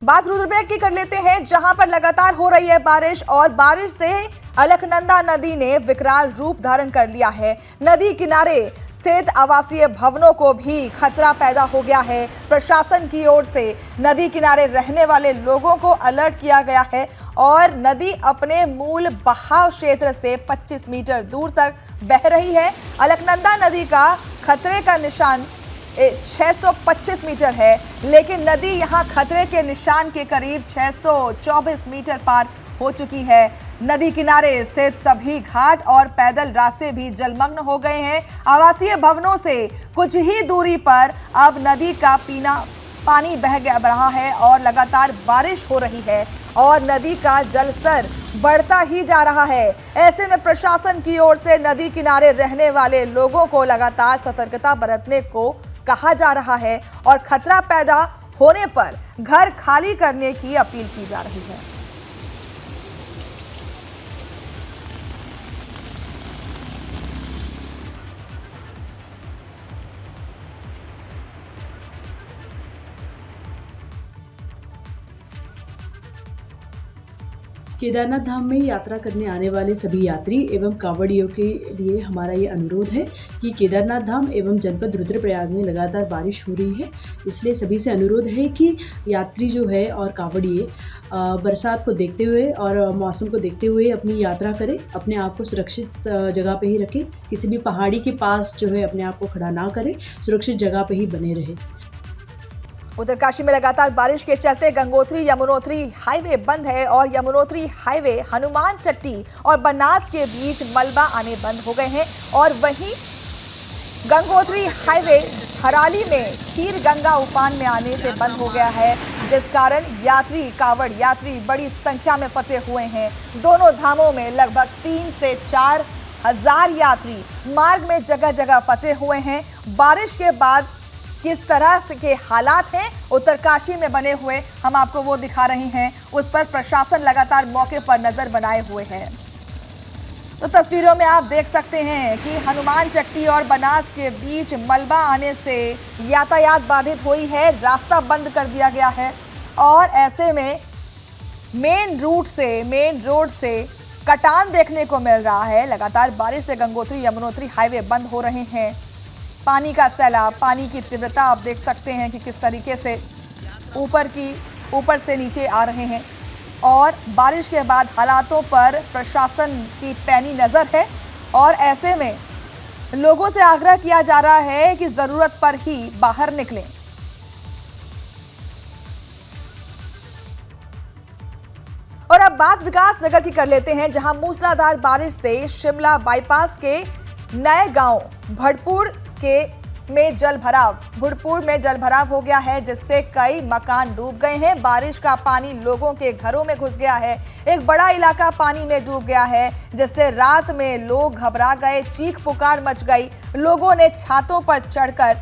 बात रुद्रप्रयाग की कर लेते हैं, जहां पर लगातार हो रही है बारिश और बारिश से अलकनंदा नदी ने विकराल रूप धारण कर लिया है। नदी किनारे स्थित आवासीय भवनों को भी खतरा पैदा हो गया है। प्रशासन की ओर से नदी किनारे रहने वाले लोगों को अलर्ट किया गया है और नदी अपने मूल बहाव क्षेत्र से 25 मीटर दूर तक बह रही है। अलकनंदा नदी का खतरे का निशान 625 मीटर है, लेकिन नदी यहां खतरे के निशान के करीब 624 मीटर पार हो चुकी है। नदी किनारे स्थित सभी घाट और पैदल रास्ते भी जलमग्न हो गए हैं। आवासीय भवनों से कुछ ही दूरी पर अब नदी का पानी बह रहा है और लगातार बारिश हो रही है और नदी का जलस्तर बढ़ता ही जा रहा है। ऐसे में प्रशासन की ओर से नदी किनारे रहने वाले लोगों को लगातार सतर्कता बरतने को कहा जा रहा है और खतरा पैदा होने पर घर खाली करने की अपील की जा रही है। केदारनाथ धाम में यात्रा करने आने वाले सभी यात्री एवं कांवड़ियों के लिए हमारा ये अनुरोध है कि केदारनाथ धाम एवं जनपद रुद्रप्रयाग में लगातार बारिश हो रही है, इसलिए सभी से अनुरोध है कि यात्री जो है और कांवड़िए बरसात को देखते हुए और मौसम को देखते हुए अपनी यात्रा करें, अपने आप को सुरक्षित जगह पे ही रखें, किसी भी पहाड़ी के पास जो है अपने आप को खड़ा ना करें, सुरक्षित जगह पे ही बने रहें। उत्तरकाशी में लगातार बारिश के चलते गंगोत्री यमुनोत्री हाईवे बंद है और यमुनोत्री हाईवे हनुमान चट्टी और बनास के बीच मलबा आने बंद हो गए हैं और वहीं गंगोत्री हाईवे हराली में खीर गंगा उफान में आने से बंद हो गया है, जिस कारण कांवड़ यात्री बड़ी संख्या में फंसे हुए हैं। दोनों धामों में लगभग 3 से 4 हजार यात्री मार्ग में जगह जगह फंसे हुए हैं। बारिश के बाद किस तरह के हालात हैं उत्तरकाशी में बने हुए, हम आपको वो दिखा रहे हैं। उस पर प्रशासन लगातार मौके पर नजर बनाए हुए है। तो तस्वीरों में आप देख सकते हैं कि हनुमान चट्टी और बनास के बीच मलबा आने से यातायात बाधित हुई है, रास्ता बंद कर दिया गया है और ऐसे में मेन रोड से कटान देखने को मिल रहा है। लगातार बारिश से गंगोत्री यमुनोत्री हाईवे बंद हो रहे हैं। पानी का सैलाब, पानी की तीव्रता आप देख सकते हैं कि किस तरीके से ऊपर से नीचे आ रहे हैं और बारिश के बाद हालातों पर प्रशासन की पैनी नज़र है और ऐसे में लोगों से आग्रह किया जा रहा है कि ज़रूरत पर ही बाहर निकलें। और अब बात विकास नगर की कर लेते हैं, जहां मूसलाधार बारिश से शिमला बाईपास के नए गांव भड़पुर में जल भराव हो गया है, जिससे कई मकान डूब गए हैं। बारिश का पानी लोगों के घरों में घुस गया है। एक बड़ा इलाका पानी में डूब गया है, जिससे रात में लोग घबरा गए, चीख पुकार मच गई। लोगों ने छतों पर चढ़कर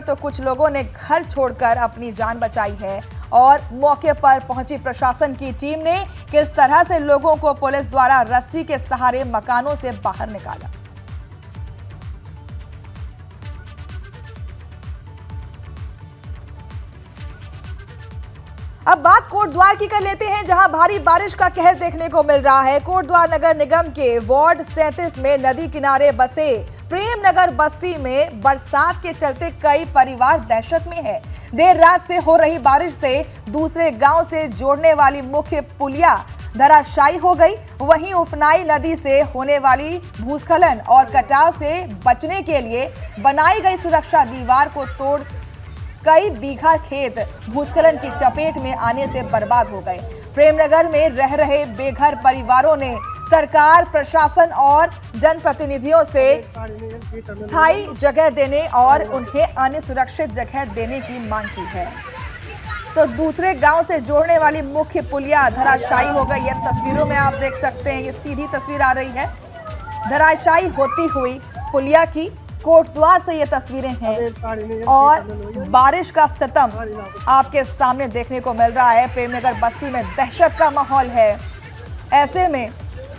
तो कुछ लोगों ने घर छोड़कर अपनी जान बचाई है और मौके पर पहुंची प्रशासन की टीम ने किस तरह से लोगों को पुलिस द्वारा रस्सी के सहारे मकानों से बाहर निकाला। अब बात कोटद्वार की कर लेते हैं, जहां भारी बारिश का कहर देखने को मिल रहा है। कोटद्वार नगर निगम के वार्ड 37 में नदी किनारे बसे प्रेम नगर बस्ती में बरसात के चलते कई परिवार दहशत में है। देर रात से हो रही बारिश से दूसरे गांव से जोड़ने वाली मुख्य पुलिया धराशायी हो गई। वहीं उफनाई नदी से होने वाली भूस्खलन और कटाव से बचने के लिए बनाई गई सुरक्षा दीवार को तोड़ कई बीघा खेत भूस्खलन की चपेट में आने से बर्बाद हो गए। प्रेमनगर में रह रहे बेघर परिवारों ने सरकार, प्रशासन और जनप्रतिनिधियों से स्थायी जगह देने और उन्हें अन्य सुरक्षित जगह देने की मांग की है। तो दूसरे गांव से जोड़ने वाली मुख्य पुलिया धराशायी हो गई है। तस्वीरों में आप देख सकते हैं, ये सीधी तस्वीर आ रही है धराशायी होती हुई पुलिया की। कोटद्वार से ये तस्वीरें हैं और बारिश का सितम आपके सामने देखने को मिल रहा है। प्रेमनगर बस्ती में दहशत का माहौल है। ऐसे में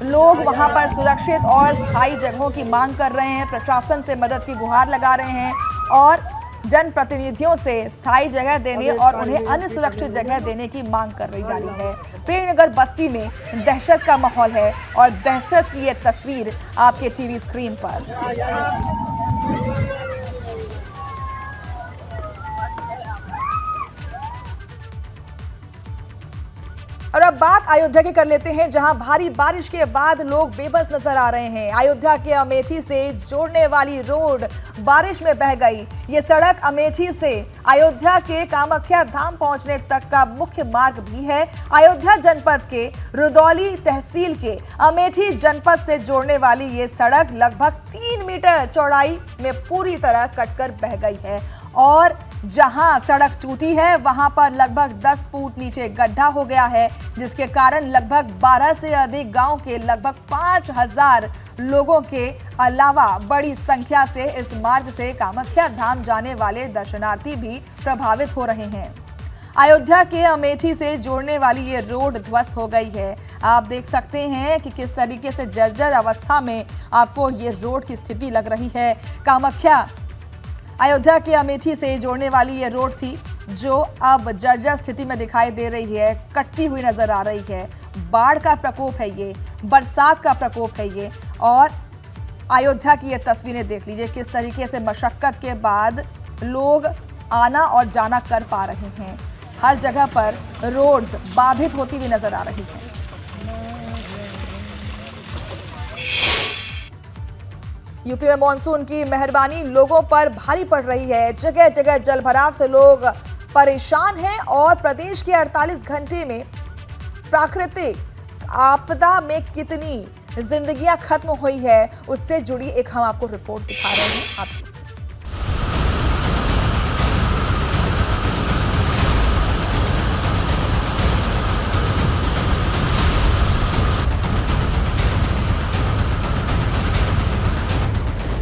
लोग वहां पर सुरक्षित और स्थायी जगहों की मांग कर रहे हैं, प्रशासन से मदद की गुहार लगा रहे हैं और जनप्रतिनिधियों से स्थायी जगह देने और उन्हें अन्य सुरक्षित जगह देने की मांग कर रही जा रही है। प्रेमनगर बस्ती में दहशत का माहौल है और दहशत की ये तस्वीर आपके टीवी स्क्रीन पर। और अब बात अयोध्या की कर लेते हैं, जहां भारी बारिश के बाद लोग बेबस नजर आ रहे हैं। अयोध्या के अमेठी से जोड़ने वाली रोड बारिश में बह गई। ये सड़क अमेठी से अयोध्या के कामाख्या धाम पहुंचने तक का मुख्य मार्ग भी है। अयोध्या जनपद के रुदौली तहसील के अमेठी जनपद से जोड़ने वाली ये सड़क लगभग 3 मीटर चौड़ाई में पूरी तरह कटकर बह गई है और जहां सड़क टूटी है वहां पर लगभग 10 फुट नीचे गड्ढा हो गया है, जिसके कारण लगभग 12 से अधिक गांव के लगभग 5000 लोगों के अलावा बड़ी संख्या से इस मार्ग से कामाख्या धाम जाने वाले दर्शनार्थी भी प्रभावित हो रहे हैं। अयोध्या के अमेठी से जोड़ने वाली ये रोड ध्वस्त हो गई है। आप देख सकते हैं कि किस तरीके से जर्जर अवस्था में आपको ये रोड की स्थिति लग रही है। कामाख्या अयोध्या के अमेठी से जोड़ने वाली ये रोड थी जो अब जर्जर स्थिति में दिखाई दे रही है, कटती हुई नजर आ रही है। बाढ़ का प्रकोप है ये, बरसात का प्रकोप है ये और अयोध्या की ये तस्वीरें देख लीजिए किस तरीके से मशक्कत के बाद लोग आना और जाना कर पा रहे हैं। हर जगह पर रोड्स बाधित होती हुई नजर आ रही है। यूपी में मॉनसून की मेहरबानी लोगों पर भारी पड़ रही है। जगह जगह जलभराव से लोग परेशान हैं और प्रदेश के 48 घंटे में प्राकृतिक आपदा में कितनी जिंदगियां खत्म हुई है उससे जुड़ी एक हम आपको रिपोर्ट दिखा रहे हैं। आप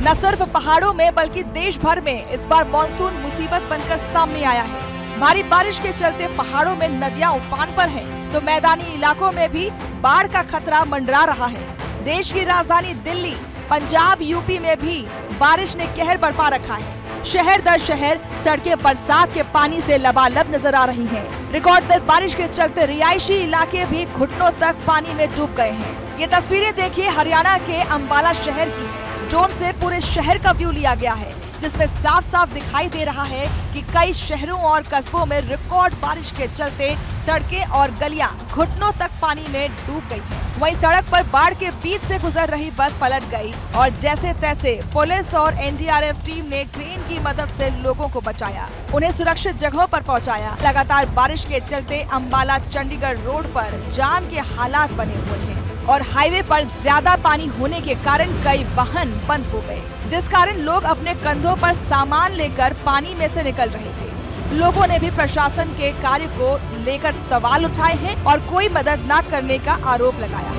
न सिर्फ पहाड़ों में बल्कि देश भर में इस बार मानसून मुसीबत बनकर सामने आया है। भारी बारिश के चलते पहाड़ों में नदियां उफान पर हैं, तो मैदानी इलाकों में भी बाढ़ का खतरा मंडरा रहा है। देश की राजधानी दिल्ली, पंजाब, यूपी में भी बारिश ने कहर बरपा रखा है। शहर दर शहर सड़कें बरसात के पानी से लबालब नजर आ रही हैं। रिकॉर्ड दर बारिश के चलते रिहायशी इलाके भी घुटनों तक पानी में डूब गए हैं। ये तस्वीरें देखिए हरियाणा के अंबाला शहर की। ड्रोन से पूरे शहर का व्यू लिया गया है, जिसमें साफ साफ दिखाई दे रहा है कि कई शहरों और कस्बों में रिकॉर्ड बारिश के चलते सड़कें और गलियां घुटनों तक पानी में डूब गई हैं। वहीं सड़क पर बाढ़ के बीच से गुजर रही बस पलट गई और जैसे तैसे पुलिस और एनडीआरएफ टीम ने क्रेन की मदद से लोगों को बचाया, उन्हें सुरक्षित जगहों पर पहुंचाया। लगातार बारिश के चलते अंबाला चंडीगढ़ रोड पर जाम के हालात बने हुए हैं और हाईवे पर ज्यादा पानी होने के कारण कई वाहन बंद हो गए, जिस कारण लोग अपने कंधों पर सामान लेकर पानी में से निकल रहे थे। लोगों ने भी प्रशासन के कार्य को लेकर सवाल उठाए हैं और कोई मदद न करने का आरोप लगाया।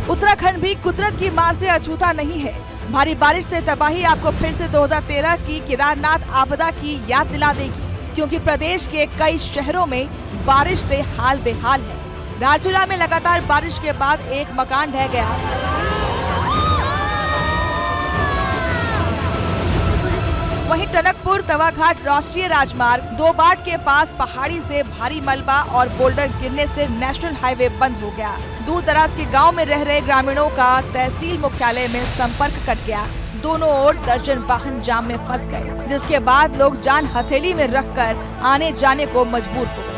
उत्तराखंड भी कुदरत की मार से अछूता नहीं है। भारी बारिश से तबाही आपको फिर से 2013 की केदारनाथ आपदा की याद दिला देगी, क्योंकि प्रदेश के कई शहरों में बारिश से हाल बेहाल है। धारचूला में लगातार बारिश के बाद एक मकान ढह गया। वहीं टनकपुर तवाघाट राष्ट्रीय राजमार्ग 2 बाट के पास पहाड़ी से भारी मलबा और बोल्डर गिरने से नेशनल हाईवे बंद हो गया। दूर दराज के गांव में रह रहे ग्रामीणों का तहसील मुख्यालय में संपर्क कट गया। दोनों ओर दर्जन वाहन जाम में फंस गए, जिसके बाद लोग जान हथेली में रखकर आने जाने को मजबूर हो गए।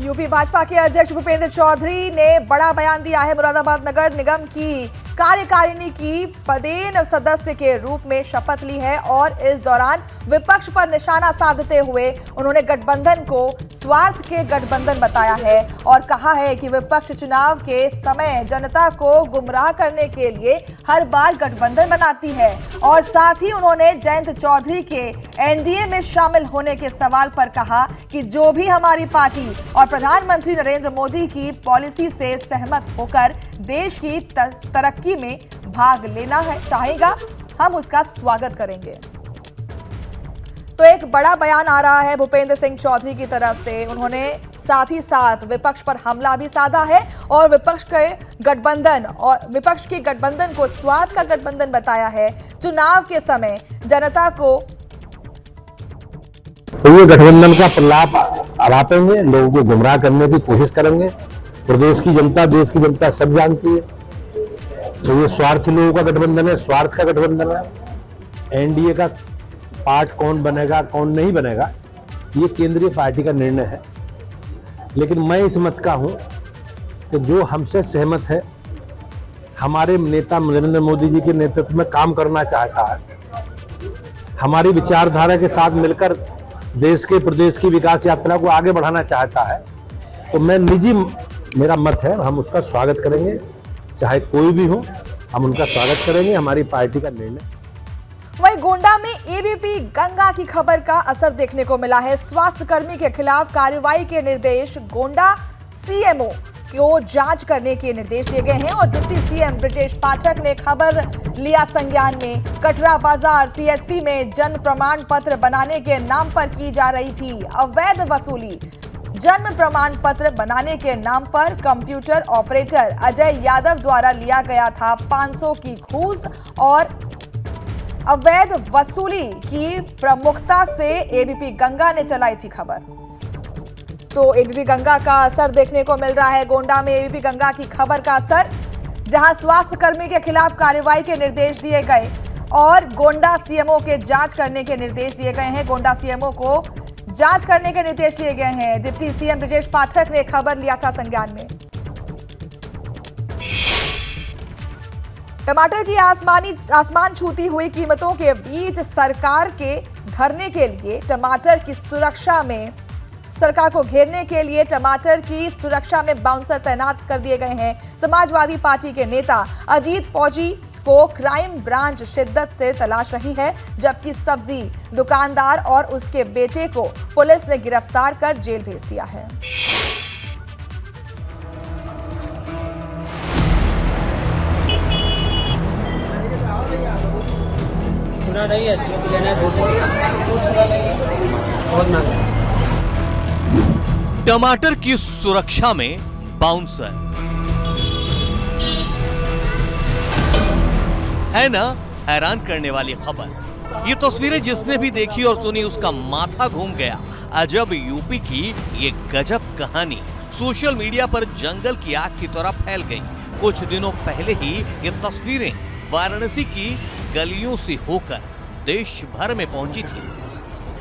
यूपी भाजपा के अध्यक्ष भूपेंद्र चौधरी ने बड़ा बयान दिया है। मुरादाबाद नगर निगम की कार्यकारिणी की पदेन सदस्य के रूप में शपथ ली है और इस दौरान विपक्ष पर निशाना साधते हुए उन्होंने गठबंधन को स्वार्थ के गठबंधन बताया है और कहा है कि विपक्ष चुनाव के समय जनता को गुमराह करने के लिए हर बार गठबंधन बनाती है। और साथ ही उन्होंने जयंत चौधरी के एनडीए में शामिल होने के सवाल पर कहा कि जो भी हमारी पार्टी और प्रधानमंत्री नरेंद्र मोदी की पॉलिसी से सहमत होकर देश की तरक्की में भाग लेना है चाहेगा, हम उसका स्वागत करेंगे। तो एक बड़ा बयान आ रहा है भूपेंद्र सिंह चौधरी की तरफ से। उन्होंने साथ ही साथ विपक्ष पर हमला भी साधा है और विपक्ष की गठबंधन को स्वार्थ का गठबंधन बताया है। चुनाव के समय जनता को तो ये गठबंधन का प्रलाप आवापेंगे, लोगों को गुमराह करने की कोशिश करेंगे। प्रदेश की जनता, देश की जनता सब जानती है। तो ये स्वार्थी लोगों का गठबंधन है, स्वार्थ का गठबंधन है। एनडीए का पार्ट कौन बनेगा कौन नहीं बनेगा ये केंद्रीय पार्टी का निर्णय है, लेकिन मैं इस मत का हूं कि जो हमसे सहमत है, हमारे नेता नरेंद्र मोदी जी के नेतृत्व में काम करना चाहता है, हमारी विचारधारा के साथ मिलकर देश के प्रदेश की विकास यात्रा को आगे बढ़ाना चाहता है, तो मैं मेरा मत है, हम उसका स्वागत करेंगे। चाहे कोई भी हो, हम उनका स्वागत करेंगे, हमारी पार्टी का निर्णय। वहीं गोंडा में एबीपी गंगा की खबर का असर देखने को मिला है। स्वास्थ्य कर्मी के खिलाफ कार्रवाई के निर्देश गोंडा सीएमओ को जांच करने के निर्देश दिए गए हैं और डिप्टी सीएम ब्रजेश पाठक ने खबर लिया संज्ञान में। कटरा बाजार सीएचसी में जन्म प्रमाण पत्र बनाने के नाम पर की जा रही थी अवैध वसूली। जन्म प्रमाण पत्र बनाने के नाम पर कंप्यूटर ऑपरेटर अजय यादव द्वारा लिया गया था 500 की घूस और अवैध वसूली की प्रमुखता से एबीपी गंगा ने चलाई थी खबर। तो एबीपी गंगा का असर देखने को मिल रहा है। गोंडा में एबीपी गंगा की खबर का असर, जहां स्वास्थ्य कर्मी के खिलाफ कार्रवाई के निर्देश दिए गए और गोंडा सीएमओ के जांच करने के निर्देश दिए गए हैं। गोंडा सीएमओ को जांच करने के निर्देश दिए गए हैं। डिप्टी सीएम ब्रजेश पाठक ने खबर लिया था संज्ञान में। टमाटर की आसमान छूती हुई कीमतों के बीच सरकार के धरने के लिए टमाटर की सुरक्षा में सरकार को घेरने के लिए टमाटर की सुरक्षा में बाउंसर तैनात कर दिए गए हैं। समाजवादी पार्टी के नेता अजीत फौजी को क्राइम ब्रांच शिद्दत से तलाश रही है, जबकि सब्जी दुकानदार और उसके बेटे को पुलिस ने गिरफ्तार कर जेल भेज दिया है। टमाटर की सुरक्षा में बाउंसर है ना, हैरान करने वाली खबर। ये तस्वीरें जिसने भी देखी और सुनी उसका माथा घूम गया। अजब यूपी की ये गजब कहानी सोशल मीडिया पर जंगल की आग की तरह फैल गई। कुछ दिनों पहले ही ये तस्वीरें वाराणसी की गलियों से होकर देश भर में पहुंची थी।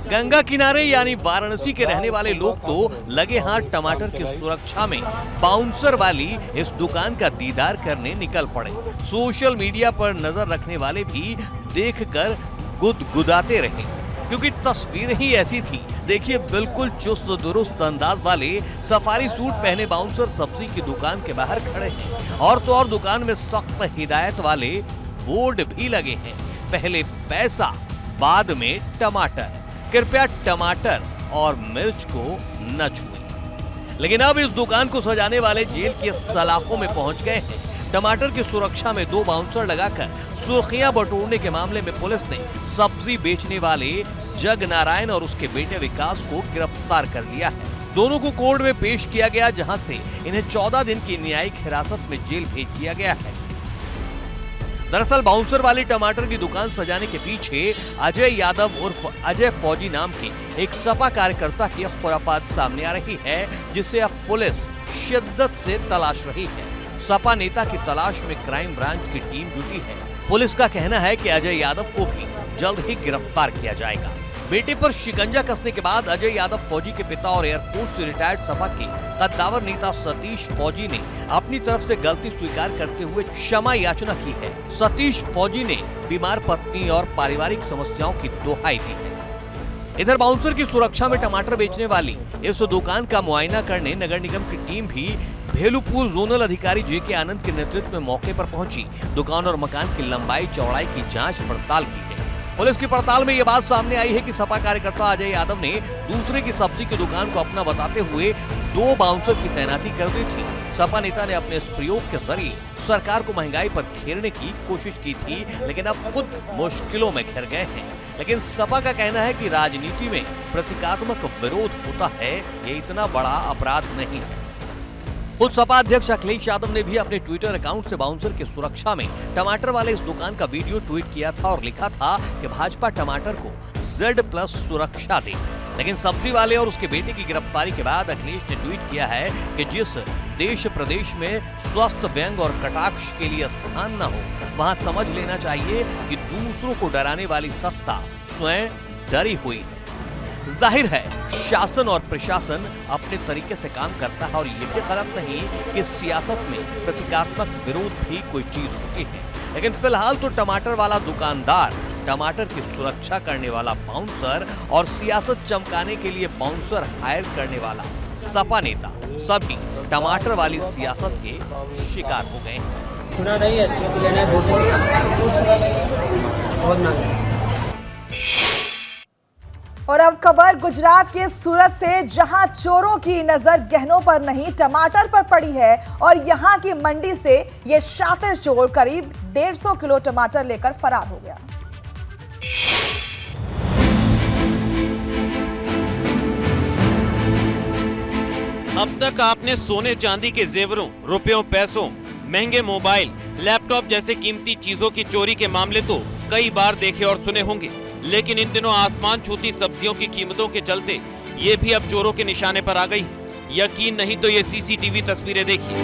गंगा किनारे यानी वाराणसी के रहने वाले लोग तो लगे हाथ टमाटर की सुरक्षा में बाउंसर वाली इस दुकान का दीदार करने निकल पड़े। सोशल मीडिया पर नजर रखने वाले भी देखकर गुदगुदाते रहे, क्योंकि तस्वीरें ही ऐसी थी। देखिए, बिल्कुल चुस्त दुरुस्त अंदाज वाले सफारी सूट पहने बाउंसर सब्जी की दुकान के बाहर खड़े हैं और तो और दुकान में सख्त हिदायत वाले बोर्ड भी लगे हैं। पहले पैसा, बाद में टमाटर, कृपया टमाटर और मिर्च को न छुएं। लेकिन अब इस दुकान को सजाने वाले जेल के सलाखों में पहुंच गए हैं। टमाटर की सुरक्षा में 2 बाउंसर लगाकर सुर्खियां बटोरने के मामले में पुलिस ने सब्जी बेचने वाले जग नारायण और उसके बेटे विकास को गिरफ्तार कर लिया है। दोनों को कोर्ट में पेश किया गया, जहां से इन्हें 14 दिन की न्यायिक हिरासत में जेल भेज दिया गया है। दरअसल बाउंसर वाली टमाटर की दुकान सजाने के पीछे अजय यादव उर्फ अजय फौजी नाम के एक सपा कार्यकर्ता की खुराफात सामने आ रही है, जिसे अब पुलिस शिद्दत से तलाश रही है। सपा नेता की तलाश में क्राइम ब्रांच की टीम जुटी है। पुलिस का कहना है कि अजय यादव को भी जल्द ही गिरफ्तार किया जाएगा। बेटे पर शिकंजा कसने के बाद अजय यादव फौजी के पिता और एयरफोर्स से रिटायर्ड सपा के कद्दावर नेता सतीश फौजी ने अपनी तरफ से गलती स्वीकार करते हुए क्षमा याचना की है। सतीश फौजी ने बीमार पत्नी और पारिवारिक समस्याओं की दोहाई दी है। इधर बाउंसर की सुरक्षा में टमाटर बेचने वाली इस दुकान का मुआयना करने नगर निगम की टीम भी भेलुपुर जोनल अधिकारी जेके आनंद के नेतृत्व में मौके पर पहुंची। दुकान और मकान की लंबाई चौड़ाई की जांच पड़ताल की है। पुलिस की पड़ताल में ये बात सामने आई है कि सपा कार्यकर्ता अजय यादव ने दूसरे की सब्जी की दुकान को अपना बताते हुए 2 बाउंसर की तैनाती कर दी थी। सपा नेता ने अपने इस प्रयोग के जरिए सरकार को महंगाई पर घेरने की कोशिश की थी, लेकिन अब खुद मुश्किलों में घिर गए हैं। लेकिन सपा का कहना है कि राजनीति में प्रतीकात्मक विरोध होता है, ये इतना बड़ा अपराध नहीं है। खुद सपा अध्यक्ष अखिलेश यादव ने भी अपने ट्विटर अकाउंट से बाउंसर की सुरक्षा में टमाटर वाले इस दुकान का वीडियो ट्वीट किया था और लिखा था कि भाजपा टमाटर को Z+ सुरक्षा दे। लेकिन सब्जी वाले और उसके बेटे की गिरफ्तारी के बाद अखिलेश ने ट्वीट किया है कि जिस देश प्रदेश में स्वस्थ व्यंग और कटाक्ष के लिए स्थान न हो, वहां समझ लेना चाहिए कि दूसरों को डराने वाली सत्ता स्वयं डरी हुई है। जाहिर है शासन और प्रशासन अपने तरीके से काम करता है और ये भी गलत नहीं कि सियासत में प्रतीकात्मक विरोध भी कोई चीज होती है। लेकिन फिलहाल तो टमाटर वाला दुकानदार, टमाटर की सुरक्षा करने वाला बाउंसर और सियासत चमकाने के लिए बाउंसर हायर करने वाला सपा नेता सभी टमाटर वाली सियासत के शिकार हो गए हैं। सुना नहीं है क्योंकि लेना बहुत महंगा। और अब खबर गुजरात के सूरत से, जहां चोरों की नजर गहनों पर नहीं टमाटर पर पड़ी है और यहां की मंडी से ये शातिर चोर करीब 150 किलो टमाटर लेकर फरार हो गया। अब तक आपने सोने चांदी के जेवरों, रुपयों, पैसों, महंगे मोबाइल, लैपटॉप जैसे कीमती चीजों की चोरी के मामले तो कई बार देखे और सुने होंगे, लेकिन इन दिनों आसमान छूती सब्जियों की कीमतों के चलते ये भी अब चोरों के निशाने पर आ गई। यकीन नहीं तो ये सीसीटीवी तस्वीरें देखिए।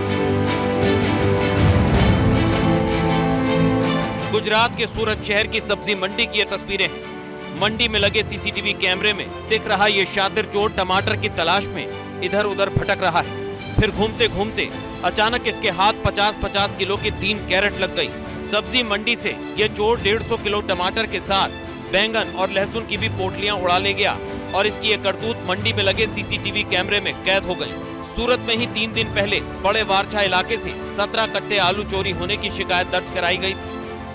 गुजरात के सूरत शहर की सब्जी मंडी की ये तस्वीरें हैं। मंडी में लगे सीसीटीवी कैमरे में दिख रहा ये शातिर चोर टमाटर की तलाश में इधर उधर भटक रहा है। फिर घूमते घूमते अचानक इसके हाथ 50-50 किलो की 3 कैरेट लग गई। सब्जी मंडी से ये चोर 150 किलो टमाटर के साथ बैंगन और लहसुन की भी पोटलियां उड़ा ले गया और इसकी ये करतूत मंडी में लगे सीसीटीवी कैमरे में कैद हो गई। सूरत में ही 3 दिन पहले बड़े वारछा इलाके से 17 कट्टे आलू चोरी होने की शिकायत दर्ज कराई गई।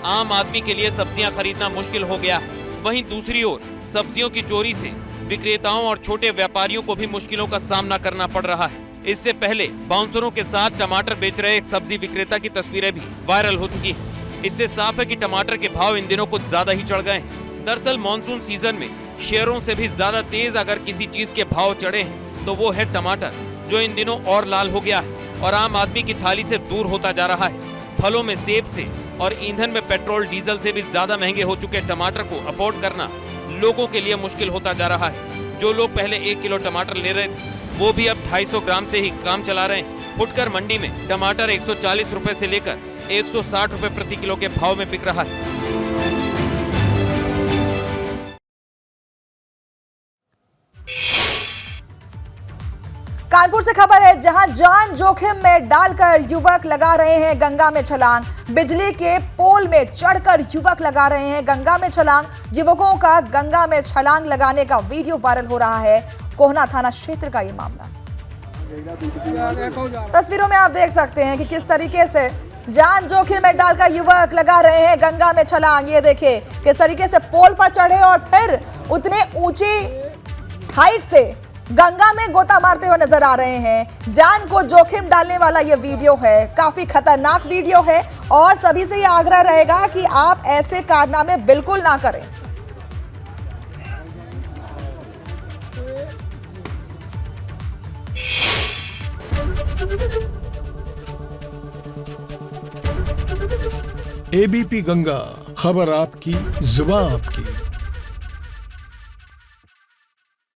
आम आदमी के लिए सब्जियां खरीदना मुश्किल हो गया। वहीं दूसरी ओर सब्जियों की चोरी से विक्रेताओं और छोटे व्यापारियों को भी मुश्किलों का सामना करना पड़ रहा है। इससे पहले बाउंसरों के साथ टमाटर बेच रहे एक सब्जी विक्रेता की तस्वीरें भी वायरल हो चुकी है। इससे साफ है कि टमाटर के भाव इन दिनों कुछ ज्यादा ही चढ़ गए हैं। दरअसल मॉनसून सीजन में शेयरों से भी ज्यादा तेज अगर किसी चीज के भाव चढ़े हैं तो वो है टमाटर, जो इन दिनों और लाल हो गया है और आम आदमी की थाली से दूर होता जा रहा है। फलों में सेब से और ईंधन में पेट्रोल डीजल से भी ज्यादा महंगे हो चुके टमाटर को अफोर्ड करना लोगों के लिए मुश्किल होता जा रहा है। जो लोग पहले 1 किलो टमाटर ले रहे थे वो भी अब 250 ग्राम से ही काम चला रहे हैं। फुटकर मंडी में टमाटर 140 रुपए से लेकर 160 रुपए प्रति किलो के भाव में बिक रहा है। कानपुर से खबर है, जहां जान जोखिम में डालकर युवक लगा रहे हैं गंगा में छलांग। बिजली के पोल में चढ़कर युवक लगा रहे हैं गंगा में छलांग। युवकों का गंगा में छलांग लगाने का वीडियो वायरल हो रहा है। कोहना थाना क्षेत्र का ये मामला। तस्वीरों में आप देख सकते हैं कि किस तरीके से जान जोखिम में डालकर युवक लगा रहे हैं गंगा में छलांग। ये देखिए किस तरीके से पोल पर चढ़े और फिर उतने ऊंची हाइट से गंगा में गोता मारते हुए नजर आ रहे हैं। जान को जोखिम डालने वाला ये वीडियो है, काफी खतरनाक वीडियो है और सभी से ये आग्रह रहेगा कि आप ऐसे कारनामे बिल्कुल ना करें। एबीपी गंगा, खबर आपकी, जुबान आपकी।